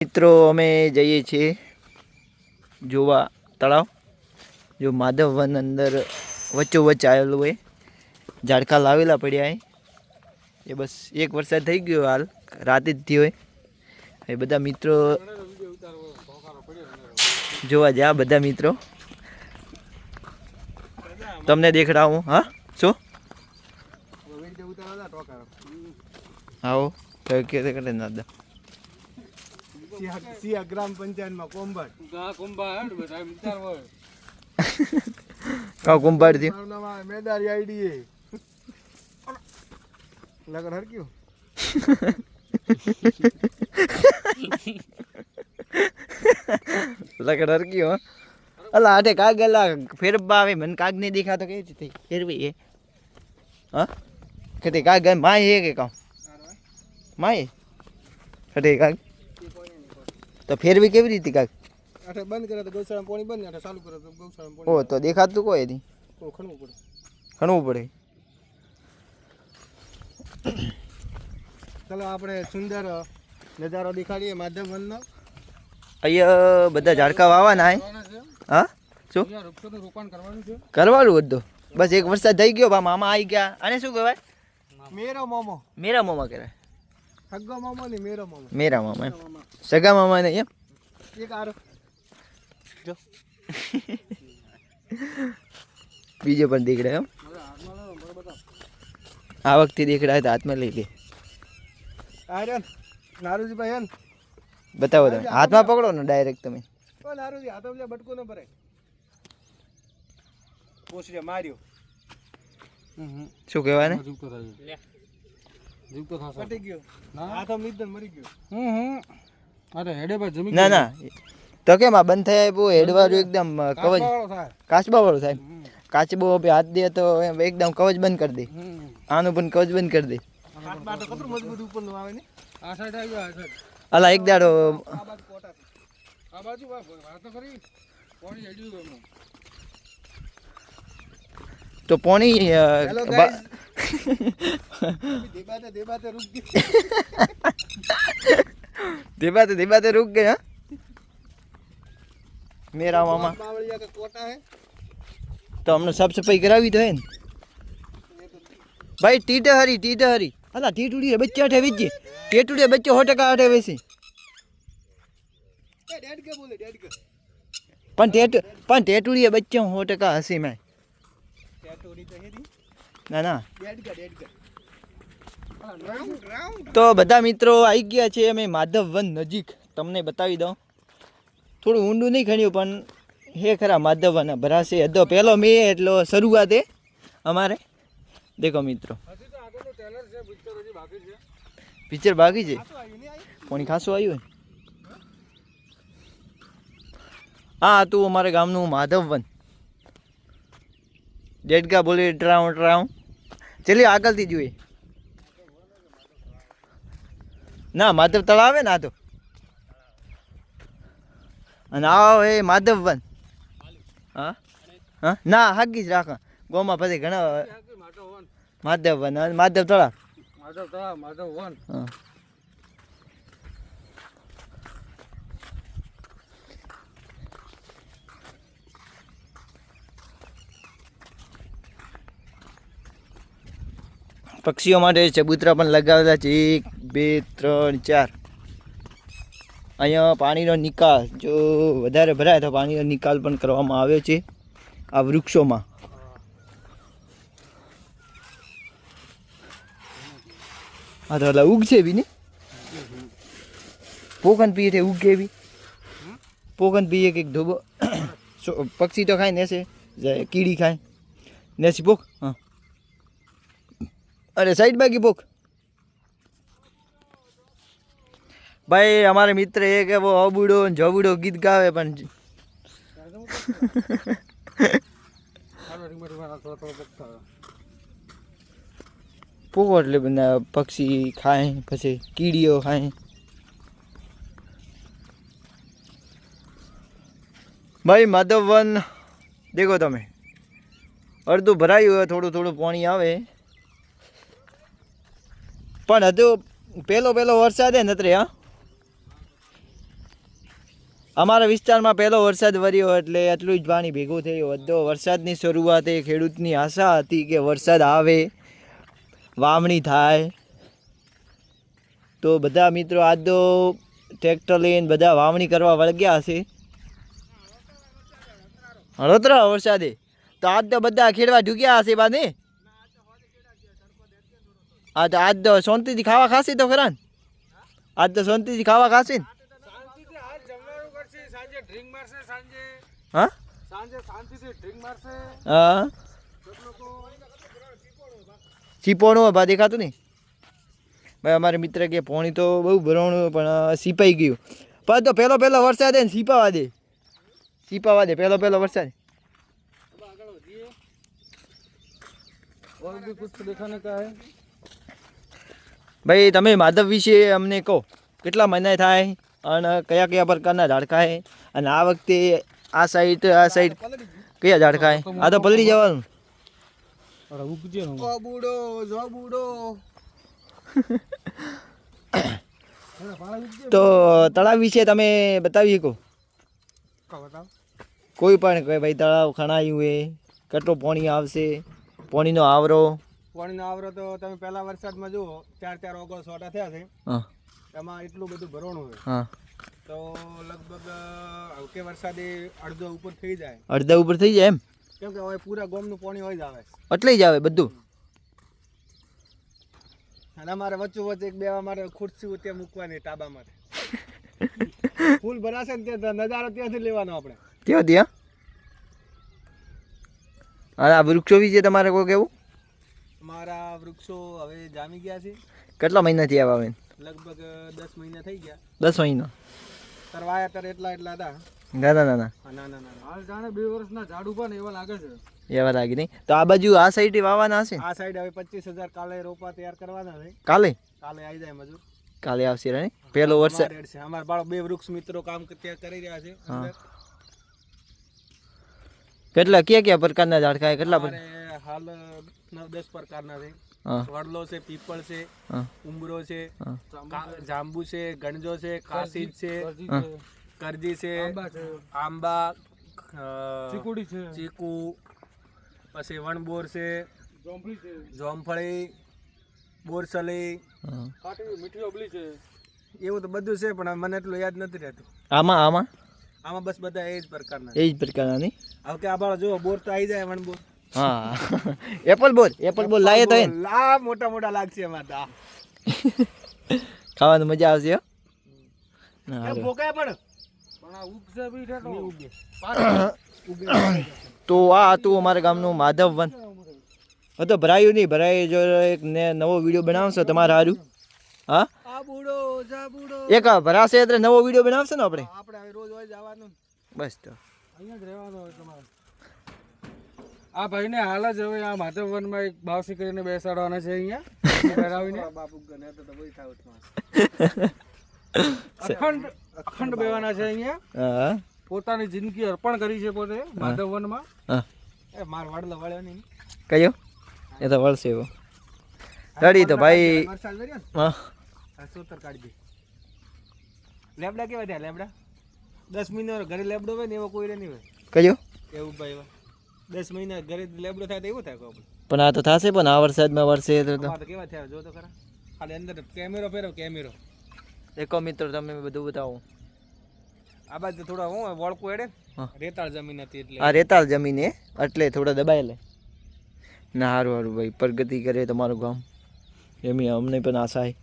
મિત્રો અમે જઈએ છીએ જોવા તળાવ, જો માધવ વન અંદર વચ્ચોવચ્ચ આવેલું હોય, ઝાડકા લાવેલા પડ્યા એ બસ એક વરસાદ થઈ ગયો, હાલ રાતે જ થયો હોય. એ બધા મિત્રો જોવા જ્યાં બધા મિત્રો તમને દેખાડું. હા શું આવો તો કે કરે ના દા સિયા ગ્રામ પંચાયતમાં કોંભાડ કા કુંભાર થી મેદારી આઈડી લગન હરક્યું લગન હરક્યું. અલા આઠે કાગ અલા ફેરબા આવે મને કાગ નહીં દેખાતો કેવી રીતે ફેરવી એ હા કે કાગ માય હે કે કામ માય હટે કાગ તો ફેરવી કેવી રીતે કાગ આઠે બંધ કરે તો ગૌશાળા પાણી બંધ આઠે ચાલુ કરે તો ગૌશાળા પાણી ઓ તો દેખાતું કોઈ નહીં ખણવું પડે ચાલો આપણે સુંદર નજારો દેખાડીએ માધવ વનનો. અહીંયા બધા ઝાડકા વાવાના હે. હા શું વૃક્ષોનું રોપણ કરવાનું છે, કરવાનું બધું. બસ એક વરસાદ થઈ ગયો બા મામા આવી ગયા. આને શું કહેવાય? મેરો મામો. મેરા મામા કહેવાય. સગા મામા ને મેરો મામો. મેરા મામા એમ સગા મામા ને એમ એક આરો જો બીજો પણ દેખડાય એમ આ વખતે દેખડાય તો હાથમાં લઈ લે. આર્યન નારુજીભાઈ હન બતાવો તમે હાથમાં પકડો ને ડાયરેક્ટ તમે. ઓ નારુજી હાથો પેલા બટકો ન ભરાય પોસરે માર્યો શું કહેવાય ને જીવતો થશે પટી ગયો હાથો મિદન મરી ગયો અરે હેડે પર જમી ના ના તો કેમ આ બંધ થાય બહુ હેડવાળું એકદમ કવચ કાચબા વાળું થાય. કાચબો હાથ દે તો એકદમ કવચ બંધ કરી દે. આનું પણ કવચ બંધ કરી દે. કતરું મજબૂત ઉપર નું આવે ને આ સાઈડ આવ્યો આ સાઈડ અલા એક દાડો આ બાજુ કોટા છે આ બાજુ વાત તો કરી પાણી હેડ્યું ગયો તો પોણી હેલો ગાઈસ દેબાતે રૂક ગઈ देबाते रुक गए. हाँ मेरा मामा बावलिया का कोटा है तो हमने साफ सफाई करावी तो है न भाई. टीटे हरी अला टीटुड़ी बच्चे अठे बीजे टीटुड़ी बच्चे 100% अठे वैसे डेड के बोले डेड के पण टेटुड़ी बच्चे 100% हसी में टेटुड़ी तो है दी ना ना डेड का राउंड તો બધા મિત્રો આવી ગયા છે અમે માધવ વન નજીક. તમને બતાવી દઉં, થોડું ઊંડું નહીં ખણ્યું પણ હે ખરા માધવ વન ભરાશે હદો પહેલો મે એટલો શરૂઆત હે અમારે. દેખો મિત્રો પિક્ચર બાકી છે કોની ખાસું આવ્યું હા તું અમારે ગામનું માધવ વન ડેડકા બોલે ટ્રાઉ ચલીએ આગળથી જોઈએ. ના માધવ તળાવ આવે ને આ તો અને આવો એ માધવ વન. હા હા ના હાગી જ રાખા ગોમાં પછી ઘણા માધવ વન અને માધવ તળાવ માધવ વન. હા પક્ષીઓ માટે ચબૂતરા પણ લગાવેલા છે 1 2 3 4. અહીંયા પાણીનો નિકાલ જો વધારે ભરાય તો પાણીનો નિકાલ પણ કરવામાં આવ્યો છે આ વૃક્ષોમાં. હા તો એટલે ઉગશે બી ને પોકન પીએ છે ઉગે બી પોકન પીએ કે ધોબો પક્ષી તો ખાય નેસે કીડી ખાય નેસી પોક. હા અરે સાઈડ બાકી પોક ભાઈ. અમારે મિત્ર એક એવો અબુડો જબુડો ગીત ગાવે પણ પોકો એટલે બધા પક્ષી ખાય પછી કીડીઓ ખાય. ભાઈ માધવ વન દેખો તમે અડધું ભરાયું હોય થોડું થોડું પાણી આવે પણ હજુ પહેલો વરસાદ હે નતરે. હા અમારા વિસ્તારમાં પહેલો વરસાદ વર્યો એટલે એટલું જ પાણી ભેગું થયું. બધો વરસાદની શરૂઆતે ખેડૂતની આશા હતી કે વરસાદ આવે, વાવણી થાય. તો બધા મિત્રો આજ તો ટ્રેક્ટર લઈને બધા વાવણી કરવા વળગ્યા હશે. હળોતરા વરસાદે તો આજ તો બધા ખેડવા ઢૂક્યા હશે બાને. આજ તો શાંતિથી ખાવા ખાશે તો ખરા ને? આજ તો શાંતિથી ખાવા ખાશે ને? હા હા ચીપોણું ભા દેખાતું નહીં ભાઈ. અમારે મિત્ર કે પોણી તો બહુ ભરવાનું પણ સીપાઈ ગયું. પણ તો પહેલો વરસાદ હે ને સીપાવા દે પહેલો વરસાદ. ભાઈ તમે માધવ વિશે અમને કહો, કેટલા મહિના થાય અને કયા પ્રકારના ઝાડકા છે? અને આ વખતે આ સાઈડ કયા ઝાડકા છે? આ તો પલળી જવાનું. તો તળાવ વિશે તમે બતાવી શકો? કોઈ પણ કે ભાઈ તળાવ ખણાયું હોય, કેટલો પાણી આવશે, પાણીનો આવરો તો તમે પહેલા વરસાદમાં જુઓ 4 ઓગસ્ટ છોટા થયા છે, એમાં એટલું બધું ભરવાનું હોય. હા તો લગભગ હલકે વરસાદે અડધા ઉપર થઈ જાય એમ? કેમ કે હવે પૂરા ગામનું પાણી હોય જ આવે એટલે જ આવે બધું. અને અમારે વચ્ચે એક બેવા મારે ખુરશી ત્યાં મૂકવાની ટાબા માટે. ફૂલ ભરાશે ને ત્યાં નજારો ત્યાંથી લેવાનો આપણે. ત્યાં આ વૃક્ષો વિશે તમારે કોઈ કેવું? અમારા વૃક્ષો હવે જામી ગયા છે. કેટલા મહિના થયા આવે? લગભગ 10 મહિના થઈ ગયા. 10 મહિના તરવાયા તર એટલા હતા. ના હાલ જાણે 2 વર્ષના ઝાડ ઉભા ને એવા લાગે છે. એવા લાગે નહીં. તો આ બાજુ આ સાઈડ વાવાના હશે? આ સાઈડ હવે 25,000 કાલે રોપા તૈયાર કરવાના છે. કાલે આવી જાય મજૂર. કાલે આવશે રે પહેલો વરસાદ. અમારા બાળો 2 વૃક્ષ મિત્રો કામ તૈયાર કરી રહ્યા છે. કેટલા કયા પ્રકારના ઝાડકા? કેટલા હાલ 9-10 પ્રકારના છે. વડલો છે, પીપળ છે, ઉંબરો છે, જાંબુ છે, ગણજો છે, કાશી છે, કરજી છે, આંબા, ચીકુ, પછી વણબોર છે, જોમફળી, બોરસલી, એવું તો બધું છે પણ મને એટલું યાદ નથી રહેતું. આમાં બસ બધા એ જ પ્રકારના નહીં. હવે કે આ બાળો જો બોર તો આવી જાય વણબોર. હા એપલ બોર લાયે તો મોટા લાગશે એમાં તો ખાવાની મજા આવશે. તો આ હતું અમારા ગામનું માધવ વન. તો ભરાયું નહીં, ભરાય જો એક નવો વિડીયો બનાવશો તમારે સારું. હા એક ભરાશે એટલે નવો વિડીયો બનાવશે ને આપણે રોજ હોય જવાનું. બસ તો અહીંયા જ રહેવાનું હોય તમારે. આ ભાઈને હાલ જ હવે આ માધવ વનમાં એક બાવસી કરીને બેસાડવાના છે અહીંયા બાપુ અખંડ બેવાના છે અહીંયા. પોતાની જિંદગી અર્પણ કરી છે પોતે માધવ વનમાં. માર વાડલો વળ્યો નહીં. કયો? એ તો વળશે એવો રેડી. તો ભાઈ સોતર કાઢી દે. લેબડા કેવા થયા? લેબડા 10 મહિના ઘરે લેબડો હોય ને એવો કોઈ નહીં હોય. કયો? એવું ભાઈ 10 મહિના ઘરે લેબડો થાય તો એવું થાય કોઈ. પણ આ તો થશે પણ આ વરસાદમાં વરસે તો કેવા થયા જો તો ખરા. ખાલી અંદર કેમેરો ફેરવ કેમેરો. એકો મિત્ર તમે બધું બતાવો. આ બાજુ થોડા હું વળકું હેડે રેતાળ જમીન હતી એટલે. આ રેતાળ જમીન એટલે થોડા દબાયેલા. ના સારું ભાઈ પ્રગતિ કરે તમારું ગામ એમ અમને પણ આશા છે.